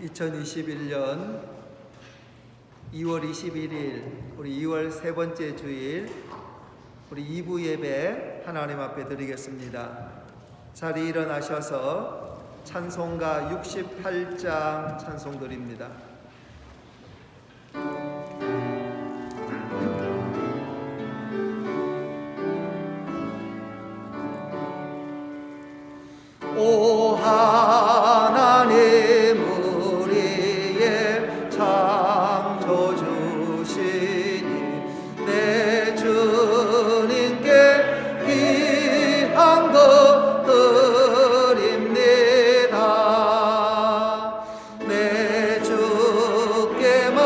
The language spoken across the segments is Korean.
2021년 2월 21일 우리 2월 세 번째 주일 우리 2부 예배 하나님 앞에 드리겠습니다. 자리 일어나셔서 찬송가 68장 찬송 드립니다. 오 하나님 우리의 창조주시니 내 주님께 귀한 것 드립니다. 내 주께만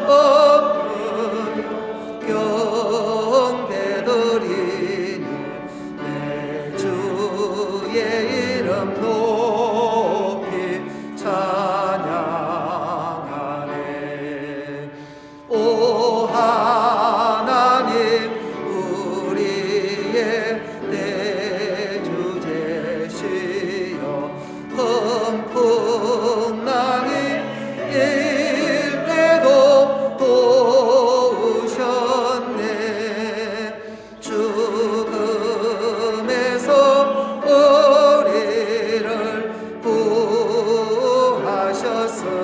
엎은 경배 드리니 내 주의 높이 찬양하네. 오 하나님 우리의 대주 되시어 험풍랑이 일 때도 도우셨네. 죽음에서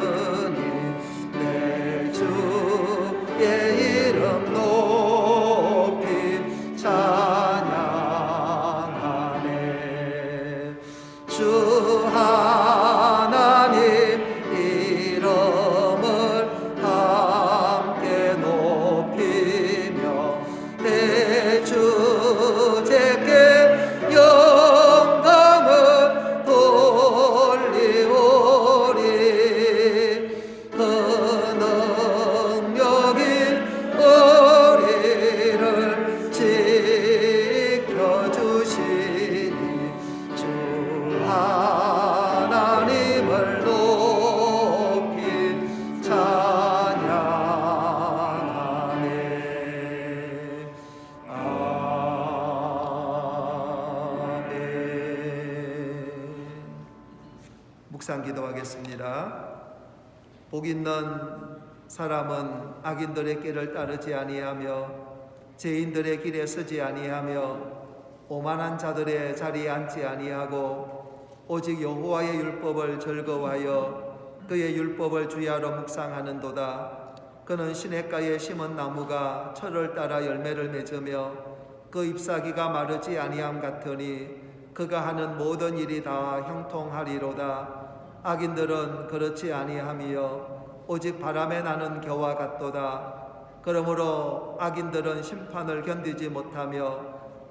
구하셨으니 내 주의 이름 높이 찬양하네. 주 하나님 이름을 함께 높이며 대주제께 영광을 돌리오리. 그 능력인 우리를 지켜주시니 주 하나님을 높이 찬양하네. 아멘. 묵상 기도하겠습니다. 복 있는 사람은 악인들의 길을 따르지 아니하며 죄인들의 길에 서지 아니하며 오만한 자들의 자리에 앉지 아니하고 오직 여호와의 율법을 즐거워하여 그의 율법을 주야로 묵상하는도다. 그는 시냇가에 심은 나무가 철을 따라 열매를 맺으며 그 잎사귀가 마르지 아니함 같으니 그가 하는 모든 일이 다 형통하리로다. 악인들은 그렇지 아니하며 오직 바람에 나는 겨와 같도다. 그러므로 악인들은 심판을 견디지 못하며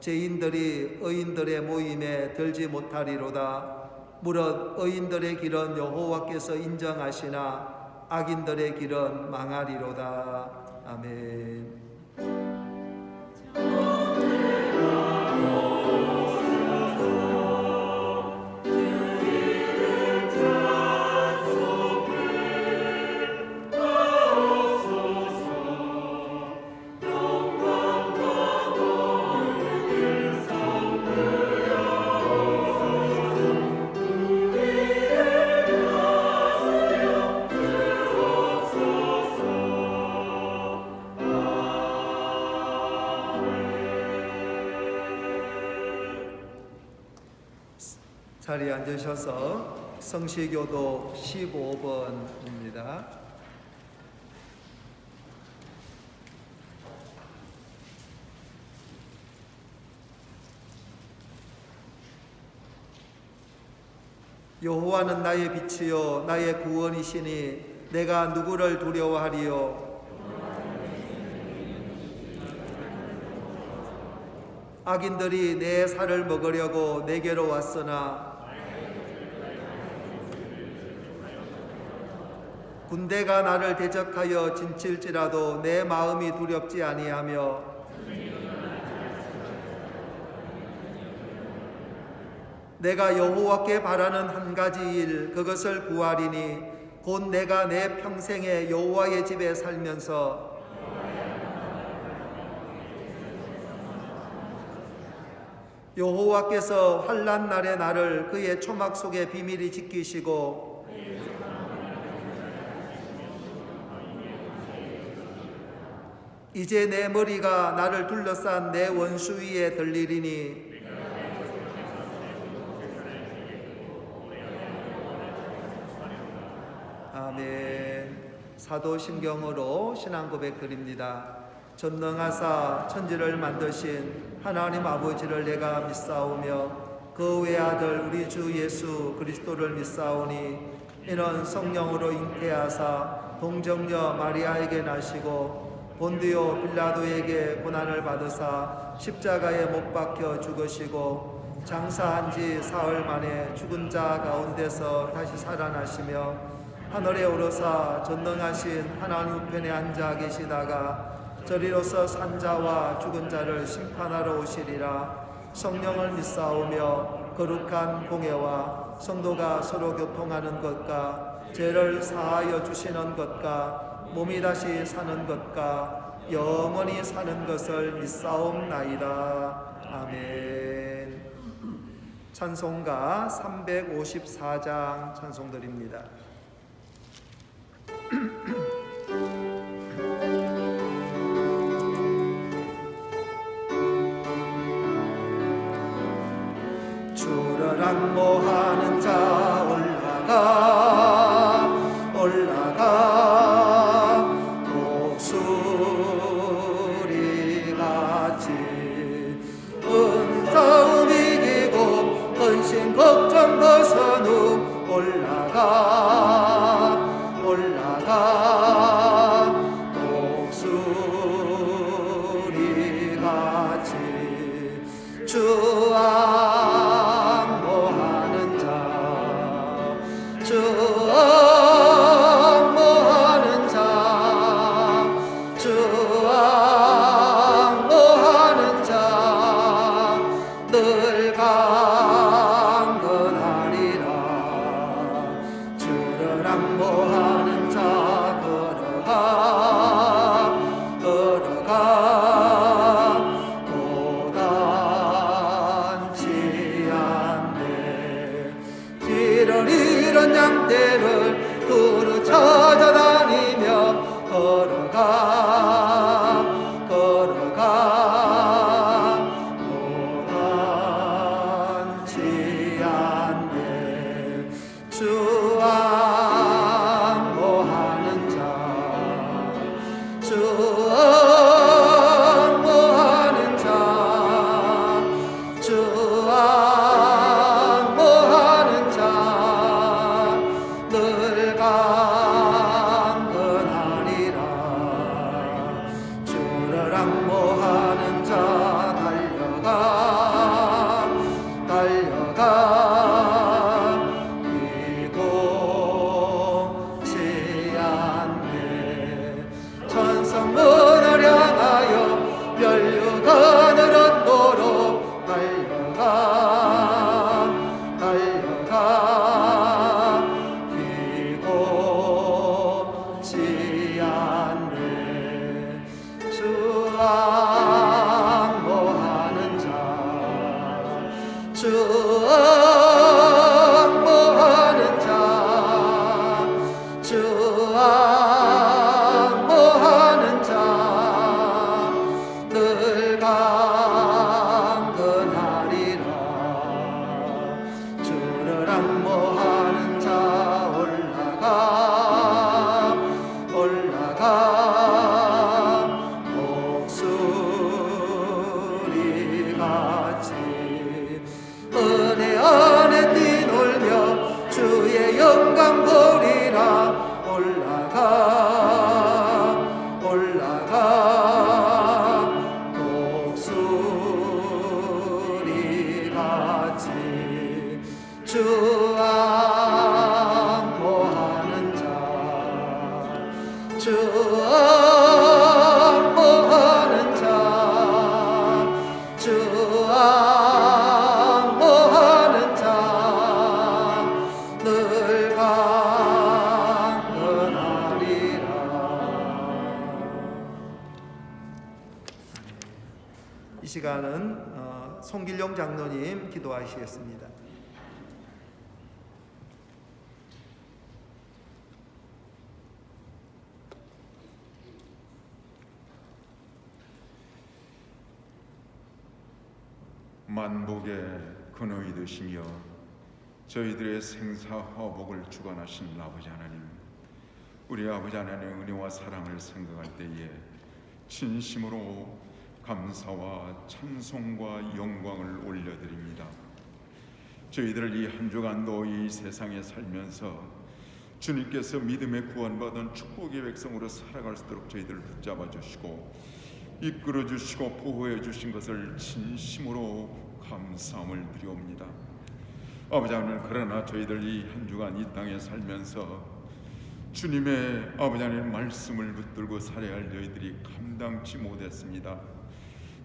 죄인들이 의인들의 모임에 들지 못하리로다. 무릇 의인들의 길은 여호와께서 인정하시나 악인들의 길은 망하리로다. 아멘. 자리에 앉으셔서 성시교도 15번입니다. 여호와는 나의 빛이요 나의 구원이시니 내가 누구를 두려워하리요. 악인들이 내 살을 먹으려고 내게로 왔으나 군대가 나를 대적하여 진칠지라도 내 마음이 두렵지 아니하며 내가 여호와께 바라는 한 가지 일 그것을 구하리니 곧 내가 내 평생에 여호와의 집에 살면서 여호와께서 환난 날에 나를 그의 초막 속에 비밀히 지키시고 이제 내 머리가 나를 둘러싼 내 원수 위에 들리리니 아멘. 사도신경으로 신앙 고백 드립니다. 전능하사 천지를 만드신 하나님 아버지를 내가 믿사오며 그 외아들 우리 주 예수 그리스도를 믿사오니 이는 성령으로 잉태하사 동정녀 마리아에게 나시고 본디오 빌라도에게 고난을 받으사 십자가에 못 박혀 죽으시고 장사한 지 사흘 만에 죽은 자 가운데서 다시 살아나시며 하늘에 오르사 전능하신 하나님 우편에 앉아 계시다가 저리로서 산 자와 죽은 자를 심판하러 오시리라. 성령을 믿사오며 거룩한 공예와 성도가 서로 교통하는 것과 죄를 사하여 주시는 것과 몸이 다시 사는 것과 영원히 사는 것을 믿사옵나이다. 아멘. 찬송가 354장 찬송드립니다. 주를 악모하는 자 올라가 독수리같이 은싸움 이기고 근심 걱정 벗은 후 올라가 독수리같이 주 악모하는 자 늘 강건하리라. 주를 악모하는 자 걸어가 고단치 않네. 길을 잃은 양떼를 두루 찾아다니며 걸어가 고단치 않네. 주 악모하는 자 늘 강건하리라. 주를 악모하는 자 달려가 기도치 않네. 천성문을 향하여 멸류관을 얻도록 달려가 기도치 않네. 주 악모하는 자 늘 강건하리라. 주를 악모하는 자 올라가 독수리같이 은혜 안에 뛰놀며 주의 영광 보리라. 올라가 독수리같이 주 악모하는 자 늘 강건하리라. 이 시간은 송길용 장로님 기도하시겠습니다. 만복의 근원이 되시며 저희들의 생사화복을 주관하신 아버지 하나님, 우리 아버지 하나님의 은혜와 사랑을 생각할 때에 진심으로 감사와 찬송과 영광을 올려드립니다. 저희들 이 한 주간도 이 세상에 살면서 주님께서 믿음에 구원받은 축복의 백성으로 살아갈 수 있도록 저희들을 붙잡아 주시고 이끌어 주시고 보호해 주신 것을 진심으로 감사함을 드리옵니다. 아버지 하나님, 그러나 저희들 이 한 주간 이 땅에 살면서 주님의 아버지 하나님 말씀을 붙들고 살아야 할 저희들이 감당치 못했습니다.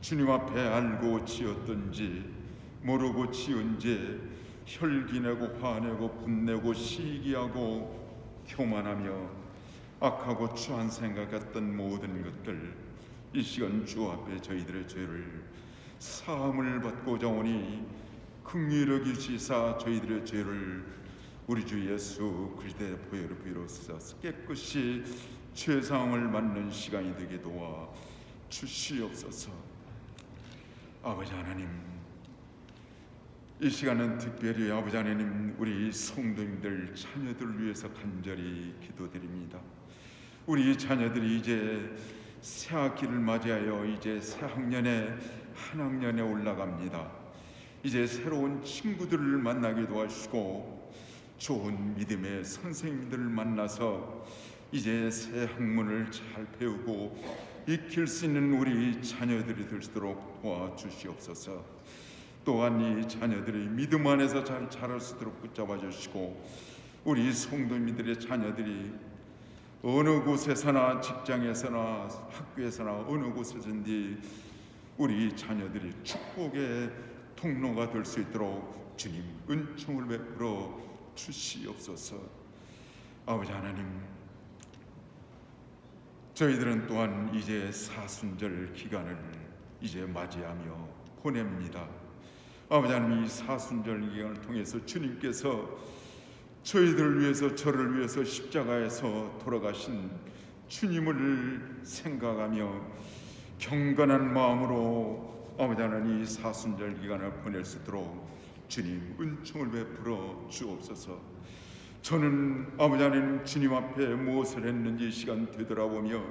주님 앞에 알고 지었든지 모르고 지은지 혈기내고 화내고 분내고 시기하고 교만하며 악하고 추한 생각했던 모든 것들, 이 시간 주 앞에 저희들의 죄를 사함을 받고자 오니 긍휼히 여기시사 저희들의 죄를 우리 주 예수 그리스도의 보혈로 비로소 깨끗이 죄사함을 받는 시간이 되게 도와 주시옵소서. 아버지 하나님, 이 시간은 특별히 아버지 하나님, 우리 성도님들 자녀들을 위해서 간절히 기도드립니다. 우리 자녀들이 이제 새 학기를 맞이하여 이제 새 학년에 한 학년에 올라갑니다. 이제 새로운 친구들을 만나게 도와주시고 좋은 믿음의 선생님들을 만나서 이제 새 학문을 잘 배우고 익힐 수 있는 우리 자녀들이 될 수 있도록 도와주시옵소서. 또한 이 자녀들이 믿음 안에서 잘 자랄 수 있도록 붙잡아 주시고 우리 성도님들의 자녀들이 어느 곳에서나 직장에서나 학교에서나 어느 곳에서든지 우리 자녀들이 축복의 통로가 될 수 있도록 주님 은총을 베풀어 주시옵소서. 아버지 하나님, 저희들은 또한 이제 사순절 기간을 이제 맞이하며 보냅니다. 아버지 하나님, 이 사순절 기간을 통해서 주님께서 저희들을 위해서 저를 위해서 십자가에서 돌아가신 주님을 생각하며 경건한 마음으로 아버지 하나님 이 사순절 기간을 보낼 수 있도록 주님 은총을 베풀어 주옵소서. 저는 아버지 하나님 주님 앞에 무엇을 했는지 이 시간 되돌아보며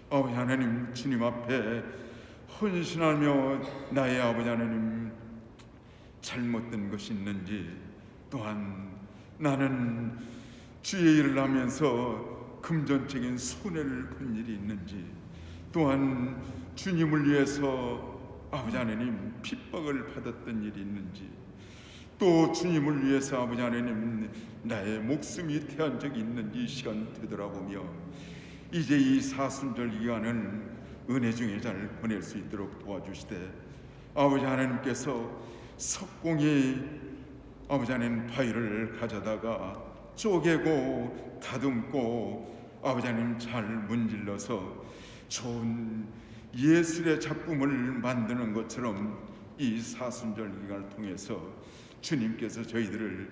아버지 하나님 주님 앞에 헌신하며 나의 아버지 하나님 잘못된 것이 있는지, 또한 나는 주의 일을 하면서 금전적인 손해를 본 일이 있는지, 또한 주님을 위해서 아버지 하나님 핍박을 받았던 일이 있는지, 또 주님을 위해서 아버지 하나님 나의 목숨이 태한 적이 있는지 이 시간 되돌아보며 이제 이 사순절 기간은 은혜 중에 잘 보낼 수 있도록 도와주시되 아버지 하나님께서 석공이 아버지 하나님 바위를 가져다가 쪼개고 다듬고 아버지 하나님 잘 문질러서 좋은 예술의 작품을 만드는 것처럼 이 사순절 기간을 통해서 주님께서 저희들을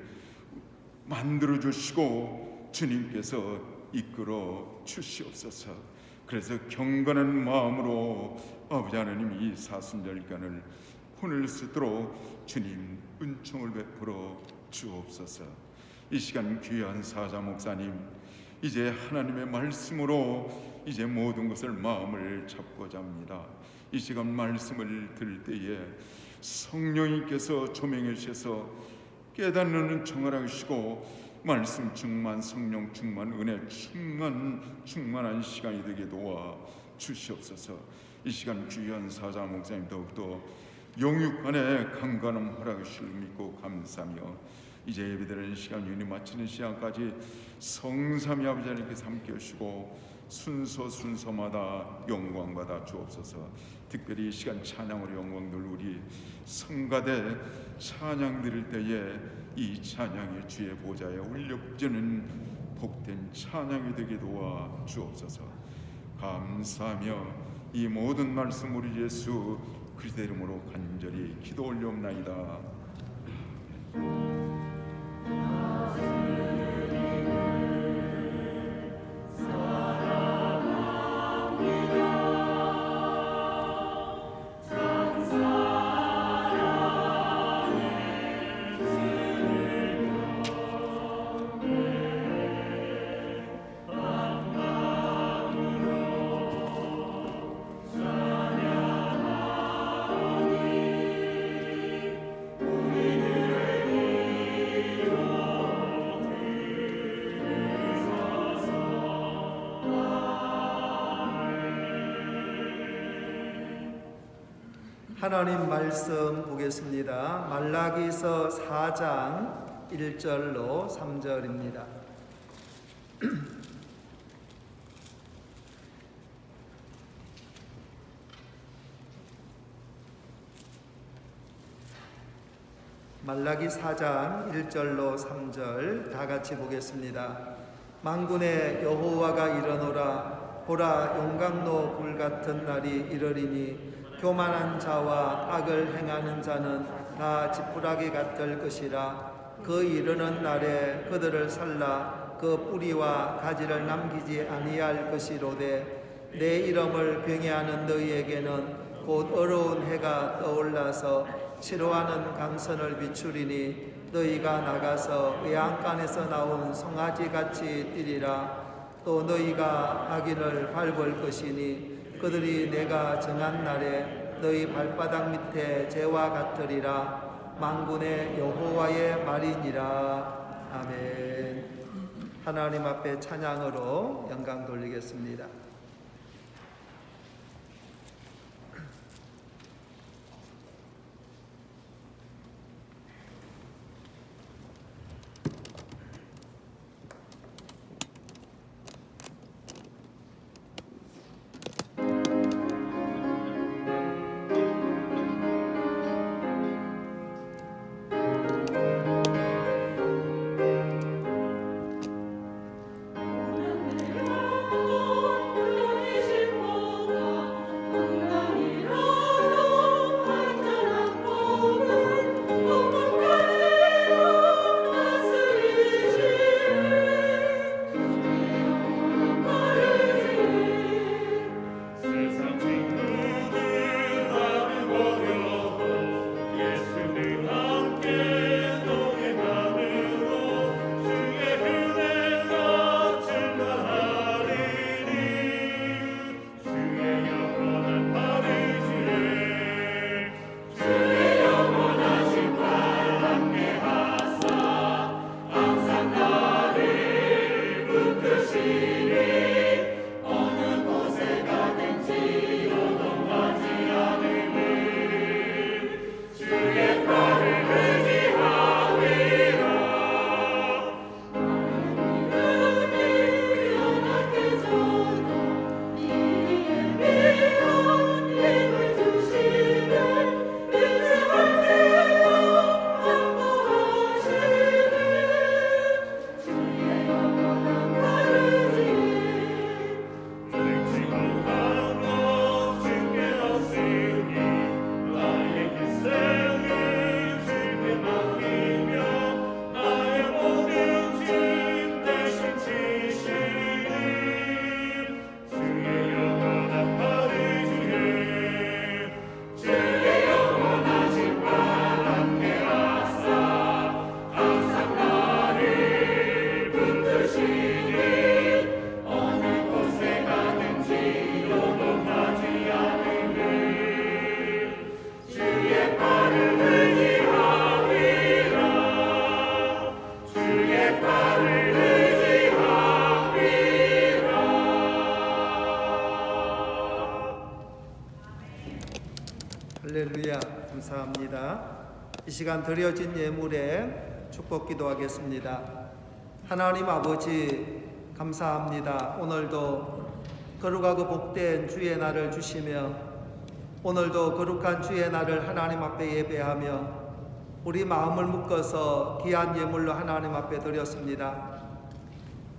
만들어 주시고 주님께서 이끌어 주시옵소서. 그래서 경건한 마음으로 아버지 하나님 이 사순절 기간을 보낼 수 있도록 주님 은총을 베풀어 주옵소서. 이 시간 귀한 사자 목사님, 이제 하나님의 말씀으로 이제 모든 것을 마음을 잡고자 합니다. 이 시간 말씀을 들을 때에 성령님께서 조명해 주셔서 깨닫는 은총을 하시고 말씀 충만, 성령 충만, 은혜 충만한 시간이 되게 도와 주시옵소서. 이 시간 귀한 사자 목사님 더욱더 영육간의 강건함 허락하실 믿고 감사하며 이제 예배드리는 시간 유니 마치는 시간까지 성삼위 아버지 하나님께서 함께 하시고 순서마다 영광 받아 주옵소서. 특별히 이 시간 찬양으로 영광 돌 우리 성가대 찬양 드릴 때에 이 찬양이 주의 보좌에 울려지는 복된 찬양이 되게 도와 주옵소서. 감사하며 이 모든 말씀 우리 예수 그리스도 이름으로 간절히 기도 올려옵나이다. 사랑합니다. 하나님 말씀 보겠습니다. 말라기서 4장 1절로 3절입니다. 말라기 4장 1절로 3절 다 같이 보겠습니다. 만군의 여호와가 이르노라. 보라, 용광로 불같은 날이 이르리니 교만한 자와 악을 행하는 자는 다 지푸라기 같을 것이라. 그 이르는 날에 그들을 살라 그 뿌리와 가지를 남기지 아니할 것이로되 내 이름을 경외하는 너희에게는 곧 어려운 해가 떠올라서 치료하는 강선을 비추리니 너희가 나가서 외양간에서 나온 송아지같이 뛰리라. 또 너희가 악인을 밟을 것이니 그들이 내가 정한 날에 너희 발바닥 밑에 재와 같으리라. 만군의 여호와의 말이니라. 아멘. 하나님 앞에 찬양으로 영광 돌리겠습니다. 할렐루야. 감사합니다. 이 시간 드려진 예물에 축복 기도하겠습니다. 하나님 아버지 감사합니다. 오늘도 거룩하고 복된 주의 날을 주시며 오늘도 거룩한 주의 날을 하나님 앞에 예배하며 우리 마음을 묶어서 귀한 예물로 하나님 앞에 드렸습니다.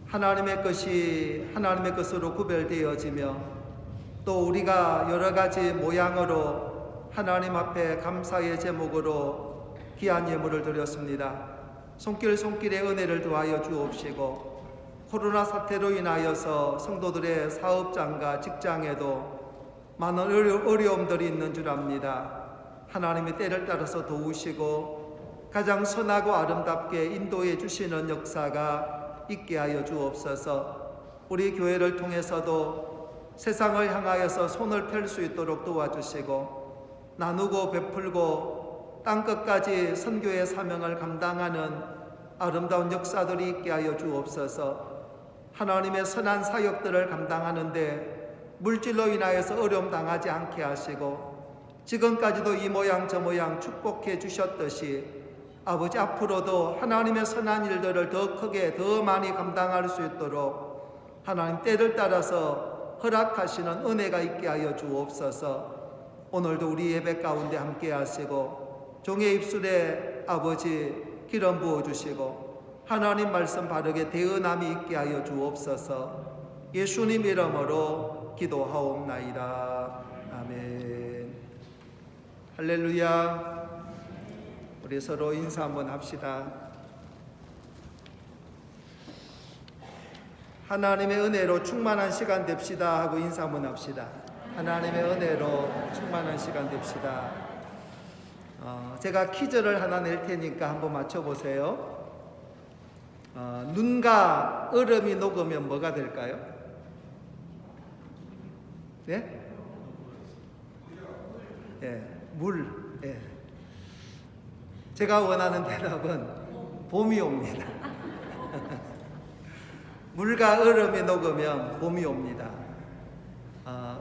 하나님의 것이 하나님의 것으로 구별되어지며 또 우리가 여러 가지 모양으로 하나님 앞에 감사의 제목으로 귀한 예물을 드렸습니다. 손길의 은혜를 더하여 주옵시고 코로나 사태로 인하여서 성도들의 사업장과 직장에도 많은 어려움들이 있는 줄 압니다. 하나님의 때를 따라서 도우시고 가장 선하고 아름답게 인도해 주시는 역사가 있게 하여 주옵소서. 우리 교회를 통해서도 세상을 향하여서 손을 펼 수 있도록 도와주시고 나누고 베풀고 땅끝까지 선교의 사명을 감당하는 아름다운 역사들이 있게 하여 주옵소서. 하나님의 선한 사역들을 감당하는데 물질로 인하여서 어려움 당하지 않게 하시고 지금까지도 이 모양 저 모양 축복해 주셨듯이 아버지 앞으로도 하나님의 선한 일들을 더 크게 더 많이 감당할 수 있도록 하나님 때를 따라서 허락하시는 은혜가 있게 하여 주옵소서. 오늘도 우리 예배 가운데 함께 하시고 종의 입술에 아버지 기름 부어주시고 하나님 말씀 바르게 대언함이 있게 하여 주옵소서. 예수님 이름으로 기도하옵나이다. 아멘. 할렐루야. 우리 서로 인사 한번 합시다. 하나님의 은혜로 충만한 시간 됩시다 하고 인사 한번 합시다. 하나님의 은혜로 충만한 시간 됩시다. 제가 퀴즈를 하나 낼 테니까 한번 맞춰보세요. 눈과 얼음이 녹으면 뭐가 될까요? 네? 예, 물. 예. 제가 원하는 대답은 봄이 옵니다. 물과 얼음이 녹으면 봄이 옵니다.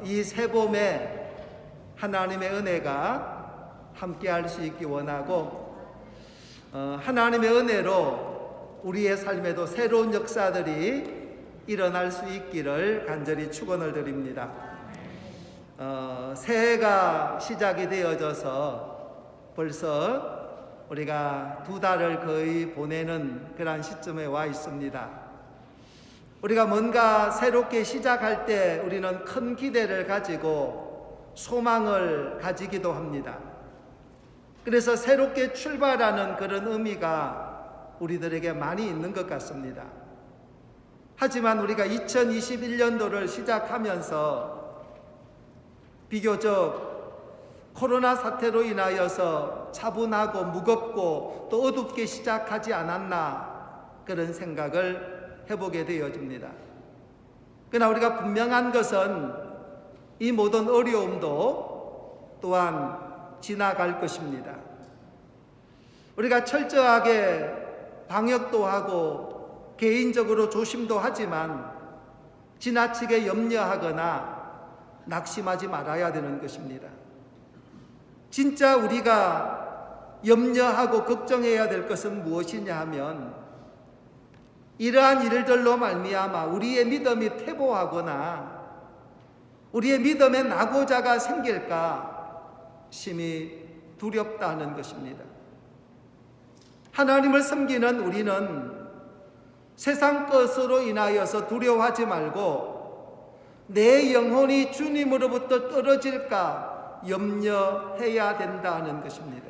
이 새봄에 하나님의 은혜가 함께할 수 있기 원하고 하나님의 은혜로 우리의 삶에도 새로운 역사들이 일어날 수 있기를 간절히 축원을 드립니다. 새해가 시작이 되어져서 벌써 우리가 2달을 거의 보내는 그런 시점에 와 있습니다. 우리가 뭔가 새롭게 시작할 때 우리는 큰 기대를 가지고 소망을 가지기도 합니다. 그래서 새롭게 출발하는 그런 의미가 우리들에게 많이 있는 것 같습니다. 하지만 우리가 2021년도를 시작하면서 비교적 코로나 사태로 인하여서 차분하고 무겁고 또 어둡게 시작하지 않았나 그런 생각을 해보게 되어집니다. 그러나 우리가 분명한 것은 이 모든 어려움도 또한 지나갈 것입니다. 우리가 철저하게 방역도 하고 개인적으로 조심도 하지만 지나치게 염려하거나 낙심하지 말아야 되는 것입니다. 진짜 우리가 염려하고 걱정해야 될 것은 무엇이냐 하면 이러한 일들로 말미암아 우리의 믿음이 퇴보하거나 우리의 믿음의 낙오자가 생길까 심히 두렵다는 것입니다. 하나님을 섬기는 우리는 세상 것으로 인하여서 두려워하지 말고 내 영혼이 주님으로부터 떨어질까 염려해야 된다는 것입니다.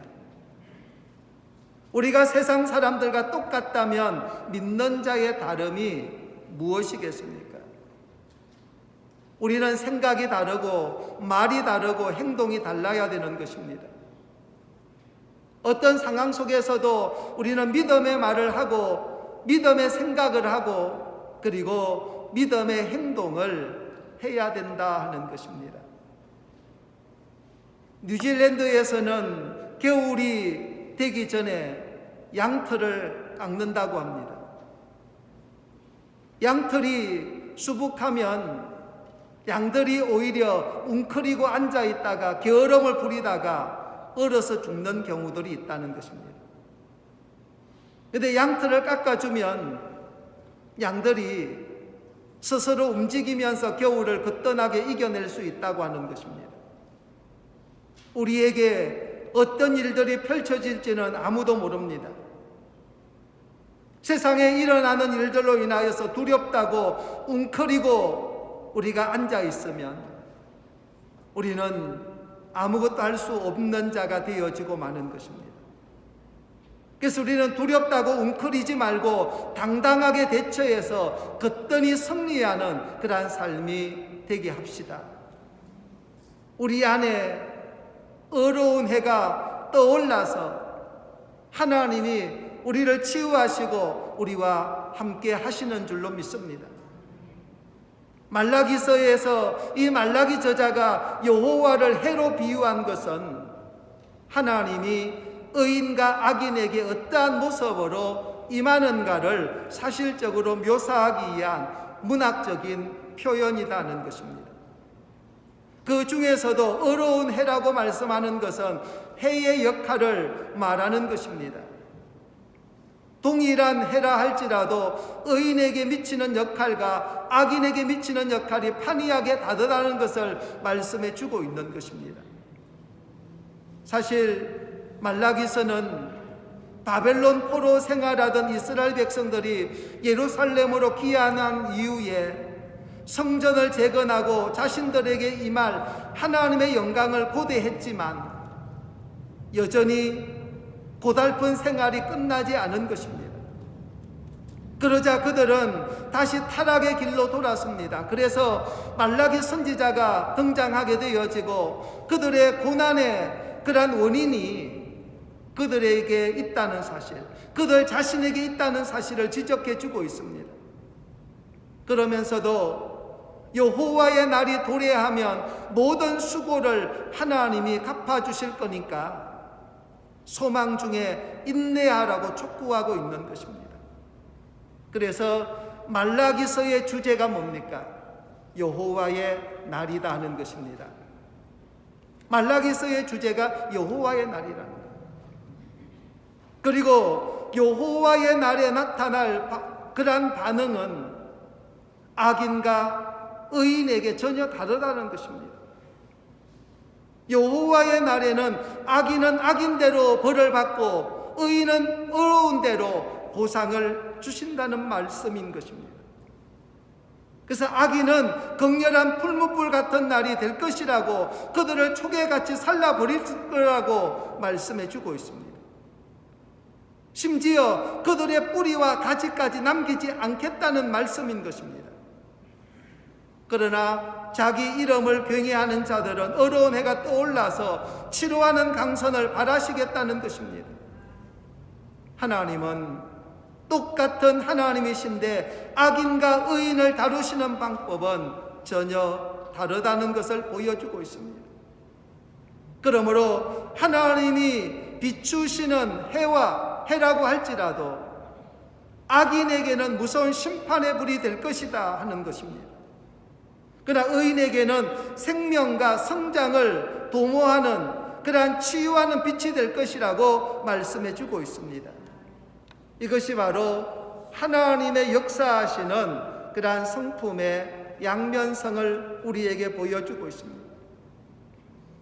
우리가 세상 사람들과 똑같다면 믿는 자의 다름이 무엇이겠습니까? 우리는 생각이 다르고 말이 다르고 행동이 달라야 되는 것입니다. 어떤 상황 속에서도 우리는 믿음의 말을 하고 믿음의 생각을 하고 그리고 믿음의 행동을 해야 된다 하는 것입니다. 뉴질랜드에서는 겨울이 되기 전에 양털을 깎는다고 합니다. 양털이 수북하면 양들이 오히려 웅크리고 앉아있다가 게으름을 부리다가 얼어서 죽는 경우들이 있다는 것입니다. 그런데 양털을 깎아주면 양들이 스스로 움직이면서 겨울을 거뜬하게 이겨낼 수 있다고 하는 것입니다. 우리에게 어떤 일들이 펼쳐질지는 아무도 모릅니다. 세상에 일어나는 일들로 인하여서 두렵다고 웅크리고 우리가 앉아있으면 우리는 아무것도 할 수 없는 자가 되어지고 마는 것입니다. 그래서 우리는 두렵다고 웅크리지 말고 당당하게 대처해서 거뜬히 승리하는 그러한 삶이 되게 합시다. 우리 안에 어려운 해가 떠올라서 하나님이 우리를 치유하시고 우리와 함께 하시는 줄로 믿습니다. 말라기서에서 이 말라기 저자가 여호와를 해로 비유한 것은 하나님이 의인과 악인에게 어떠한 모습으로 임하는가를 사실적으로 묘사하기 위한 문학적인 표현이라는 것입니다. 그 중에서도 어려운 해라고 말씀하는 것은 해의 역할을 말하는 것입니다. 동일한 해라 할지라도 의인에게 미치는 역할과 악인에게 미치는 역할이 판이하게 다르다는 것을 말씀해 주고 있는 것입니다. 사실 말라기서는 바벨론 포로 생활하던 이스라엘 백성들이 예루살렘으로 귀환한 이후에 성전을 재건하고 자신들에게 임할 하나님의 영광을 고대했지만 여전히 고달픈 생활이 끝나지 않은 것입니다. 그러자 그들은 다시 타락의 길로 돌아섭니다. 그래서 말라기 선지자가 등장하게 되어지고 그들의 고난의 그러한 원인이 그들에게 있다는 사실, 그들 자신에게 있다는 사실을 지적해 주고 있습니다. 그러면서도 여호와의 날이 도래하면 모든 수고를 하나님이 갚아주실 거니까 소망 중에 인내하라고 촉구하고 있는 것입니다. 그래서 말라기서의 주제가 뭡니까? 여호와의 날이다 하는 것입니다. 말라기서의 주제가 여호와의 날이라는 것. 그리고 여호와의 날에 나타날 그러한 반응은 악인과 의인에게 전혀 다르다는 것입니다. 여호와의 날에는 악인은 악인대로 벌을 받고 의인은 어려운 대로 보상을 주신다는 말씀인 것입니다. 그래서 악인은 극렬한 풀무불 같은 날이 될 것이라고 그들을 초계같이 살라버릴 거라고 말씀해 주고 있습니다. 심지어 그들의 뿌리와 가지까지 남기지 않겠다는 말씀인 것입니다. 그러나 자기 이름을 경외하는 자들은 어려운 해가 떠올라서 치료하는 강선을 바라시겠다는 것입니다. 하나님은 똑같은 하나님이신데 악인과 의인을 다루시는 방법은 전혀 다르다는 것을 보여주고 있습니다. 그러므로 하나님이 비추시는 해라고 할지라도 악인에게는 무서운 심판의 불이 될 것이다 하는 것입니다. 그러나 의인에게는 생명과 성장을 도모하는 그러한 치유하는 빛이 될 것이라고 말씀해 주고 있습니다. 이것이 바로 하나님의 역사하시는 그러한 성품의 양면성을 우리에게 보여주고 있습니다.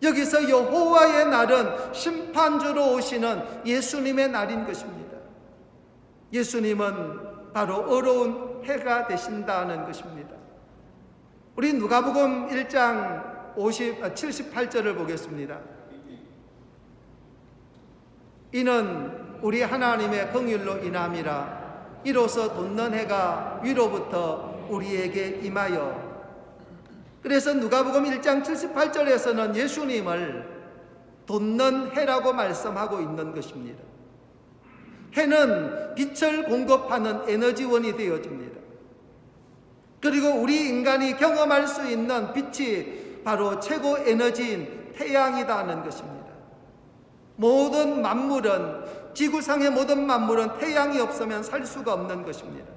여기서 여호와의 날은 심판주로 오시는 예수님의 날인 것입니다. 예수님은 바로 어려운 해가 되신다는 것입니다. 우리 누가복음 1장 78절을 보겠습니다. 이는 우리 하나님의 긍휼로 인함이라 이로써 돋는 해가 위로부터 우리에게 임하여. 그래서 누가복음 1장 78절에서는 예수님을 돋는 해라고 말씀하고 있는 것입니다. 해는 빛을 공급하는 에너지원이 되어집니다. 그리고 우리 인간이 경험할 수 있는 빛이 바로 최고 에너지인 태양이라는 것입니다. 모든 만물은, 지구상의 모든 만물은 태양이 없으면 살 수가 없는 것입니다.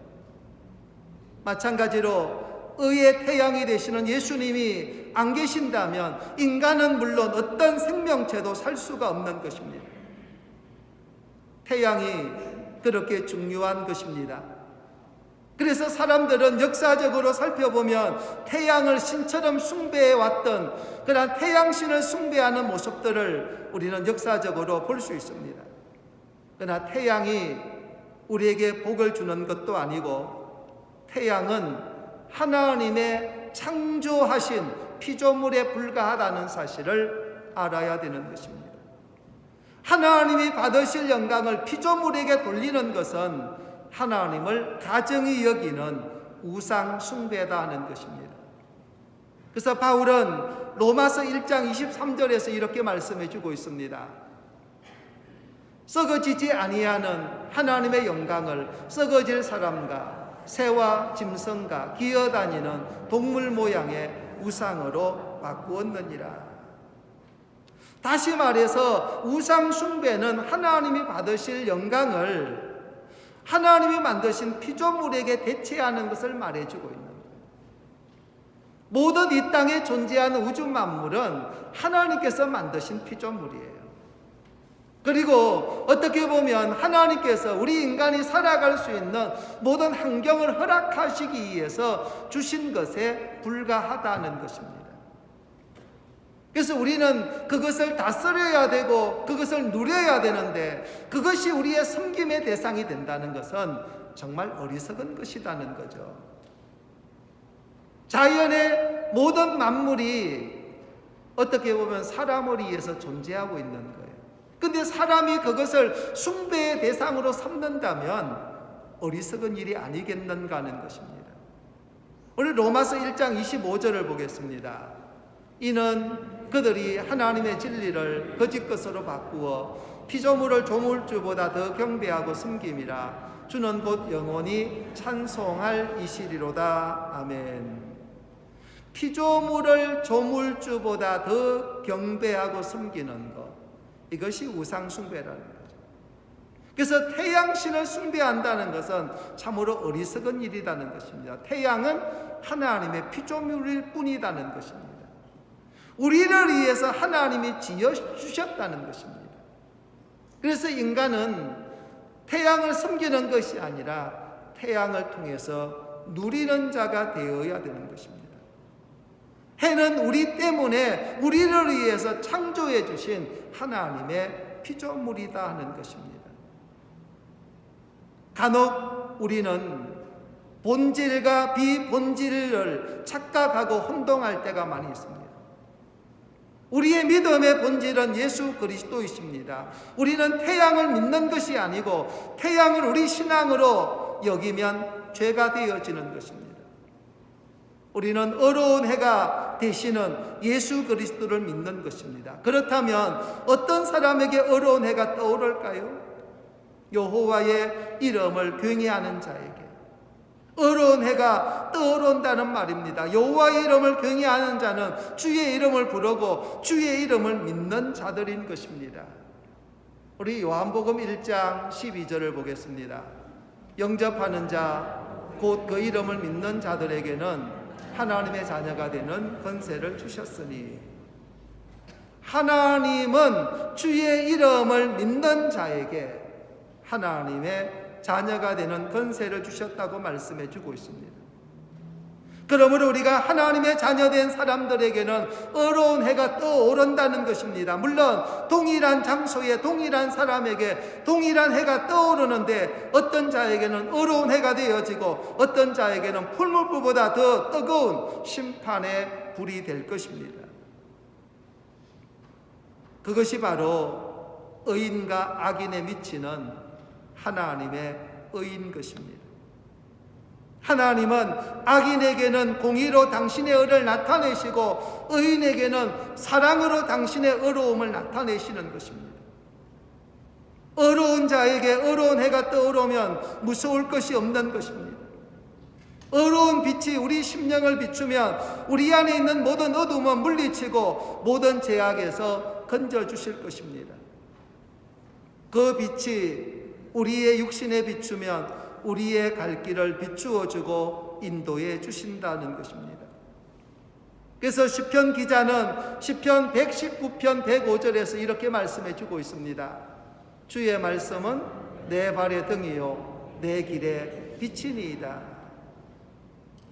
마찬가지로 의의 태양이 되시는 예수님이 안 계신다면 인간은 물론 어떤 생명체도 살 수가 없는 것입니다. 태양이 그렇게 중요한 것입니다. 그래서 사람들은 역사적으로 살펴보면 태양을 신처럼 숭배해 왔던 그런 태양신을 숭배하는 모습들을 우리는 역사적으로 볼 수 있습니다. 그러나 태양이 우리에게 복을 주는 것도 아니고 태양은 하나님의 창조하신 피조물에 불과하다는 사실을 알아야 되는 것입니다. 하나님이 받으실 영광을 피조물에게 돌리는 것은 하나님을 가증히 여기는 우상 숭배다 하는 것입니다. 그래서 바울은 로마서 1장 23절에서 이렇게 말씀해 주고 있습니다. 썩어지지 아니하는 하나님의 영광을 썩어질 사람과 새와 짐승과 기어다니는 동물 모양의 우상으로 바꾸었느니라. 다시 말해서 우상 숭배는 하나님이 받으실 영광을 하나님이 만드신 피조물에게 대체하는 것을 말해주고 있는 거예요. 모든 이 땅에 존재하는 우주 만물은 하나님께서 만드신 피조물이에요. 그리고 어떻게 보면 하나님께서 우리 인간이 살아갈 수 있는 모든 환경을 허락하시기 위해서 주신 것에 불과하다는 것입니다. 그래서 우리는 그것을 다스려야 되고 그것을 누려야 되는데 그것이 우리의 섬김의 대상이 된다는 것은 정말 어리석은 것이라는 거죠. 자연의 모든 만물이 어떻게 보면 사람을 위해서 존재하고 있는 거예요. 근데 사람이 그것을 숭배의 대상으로 삼는다면 어리석은 일이 아니겠는가 하는 것입니다. 우리 로마서 1장 25절을 보겠습니다. 이는 그들이 하나님의 진리를 거짓 것으로 바꾸어 피조물을 조물주보다 더 경배하고 섬김이라. 주는 곧 영원히 찬송할 이시리로다. 아멘. 피조물을 조물주보다 더 경배하고 섬기는 것, 이것이 우상숭배라는 거죠. 그래서 태양신을 숭배한다는 것은 참으로 어리석은 일이라는 것입니다. 태양은 하나님의 피조물일 뿐이라는 것입니다. 우리를 위해서 하나님이 지어주셨다는 것입니다. 그래서 인간은 태양을 섬기는 것이 아니라 태양을 통해서 누리는 자가 되어야 되는 것입니다. 해는 우리 때문에 우리를 위해서 창조해 주신 하나님의 피조물이다 하는 것입니다. 간혹 우리는 본질과 비본질을 착각하고 혼동할 때가 많이 있습니다. 우리의 믿음의 본질은 예수 그리스도이십니다. 우리는 태양을 믿는 것이 아니고 태양을 우리 신앙으로 여기면 죄가 되어지는 것입니다. 우리는 어두운 해가 되시는 예수 그리스도를 믿는 것입니다. 그렇다면 어떤 사람에게 어두운 해가 떠오를까요? 여호와의 이름을 경외하는 자에게 어두운 해가 떠오른다는 말입니다. 여호와의 이름을 경외하는 자는 주의 이름을 부르고 주의 이름을 믿는 자들인 것입니다. 우리 요한복음 1장 12절을 보겠습니다. 영접하는 자, 곧 그 이름을 믿는 자들에게는 하나님의 자녀가 되는 권세를 주셨으니, 하나님은 주의 이름을 믿는 자에게 하나님의 자녀가 되는 권세를 주셨다고 말씀해 주고 있습니다. 그러므로 우리가 하나님의 자녀된 사람들에게는 어두운 해가 떠오른다는 것입니다. 물론 동일한 장소에 동일한 사람에게 동일한 해가 떠오르는데 어떤 자에게는 어두운 해가 되어지고 어떤 자에게는 풀무불보다 더 뜨거운 심판의 불이 될 것입니다. 그것이 바로 의인과 악인에 미치는 하나님의 의인 것입니다. 하나님은 악인에게는 공의로 당신의 의를 나타내시고 의인에게는 사랑으로 당신의 의로움을 나타내시는 것입니다. 어두운 자에게 어두운 해가 떠오르면 무서울 것이 없는 것입니다. 어두운 빛이 우리 심령을 비추면 우리 안에 있는 모든 어둠은 물리치고 모든 죄악에서 건져주실 것입니다. 그 빛이 우리의 육신에 비추면 우리의 갈 길을 비추어주고 인도해 주신다는 것입니다. 그래서 시편 기자는 시편 119편 105절에서 이렇게 말씀해 주고 있습니다. 주의 말씀은 내 발의 등이요 내 길의 빛이니이다.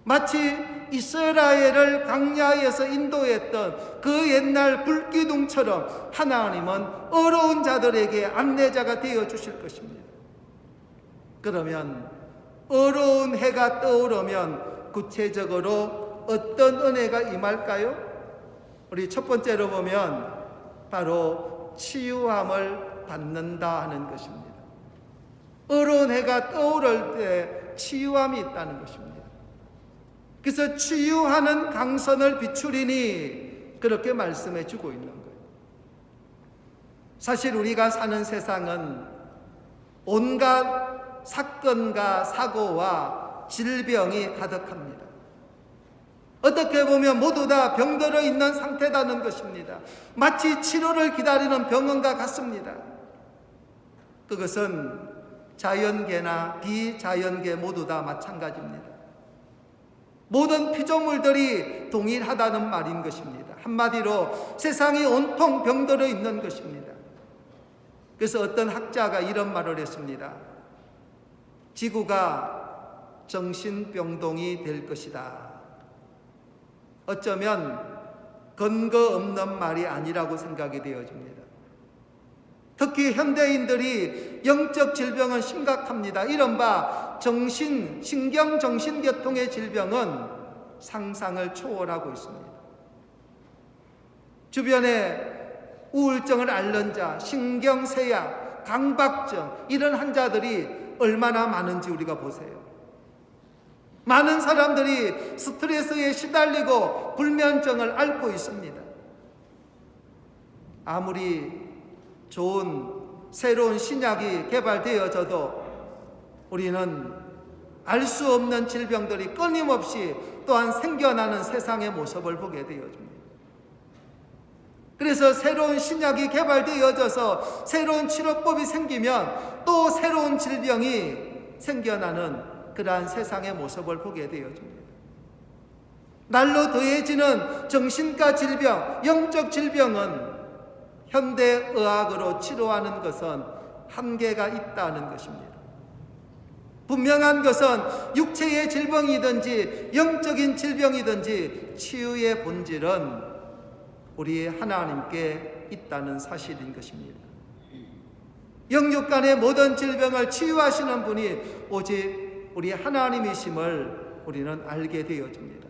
마치 이스라엘을 광야에서 인도했던 그 옛날 불기둥처럼 하나님은 어려운 자들에게 안내자가 되어 주실 것입니다. 그러면 어두운 해가 떠오르면 구체적으로 어떤 은혜가 임할까요? 우리 첫 번째로 보면 바로 치유함을 받는다 하는 것입니다. 어두운 해가 떠오를 때 치유함이 있다는 것입니다. 그래서 치유하는 강선을 비추리니 그렇게 말씀해 주고 있는 거예요. 사실 우리가 사는 세상은 온갖 사건과 사고와 질병이 가득합니다. 어떻게 보면 모두 다 병들어 있는 상태라는 것입니다. 마치 치료를 기다리는 병원과 같습니다. 그것은 자연계나 비자연계 모두 다 마찬가지입니다. 모든 피조물들이 동일하다는 말인 것입니다. 한마디로 세상이 온통 병들어 있는 것입니다. 그래서 어떤 학자가 이런 말을 했습니다. 지구가 정신병동이 될 것이다. 어쩌면 근거 없는 말이 아니라고 생각이 되어집니다. 특히 현대인들이 영적 질병은 심각합니다. 이른바 신경정신계통의 질병은 상상을 초월하고 있습니다. 주변에 우울증을 앓는 자, 신경쇠약, 강박증 이런 환자들이 얼마나 많은지 우리가 보세요. 많은 사람들이 스트레스에 시달리고 불면증을 앓고 있습니다. 아무리 좋은 새로운 신약이 개발되어져도 우리는 알 수 없는 질병들이 끊임없이 또한 생겨나는 세상의 모습을 보게 되어집니다. 그래서 새로운 신약이 개발되어져서 새로운 치료법이 생기면 또 새로운 질병이 생겨나는 그러한 세상의 모습을 보게 되어집니다. 날로 더해지는 정신과 질병, 영적 질병은 현대의학으로 치료하는 것은 한계가 있다는 것입니다. 분명한 것은 육체의 질병이든지 영적인 질병이든지 치유의 본질은 우리 하나님께 있다는 사실인 것입니다. 영육 간의 모든 질병을 치유하시는 분이 오직 우리 하나님이심을 우리는 알게 되어집니다.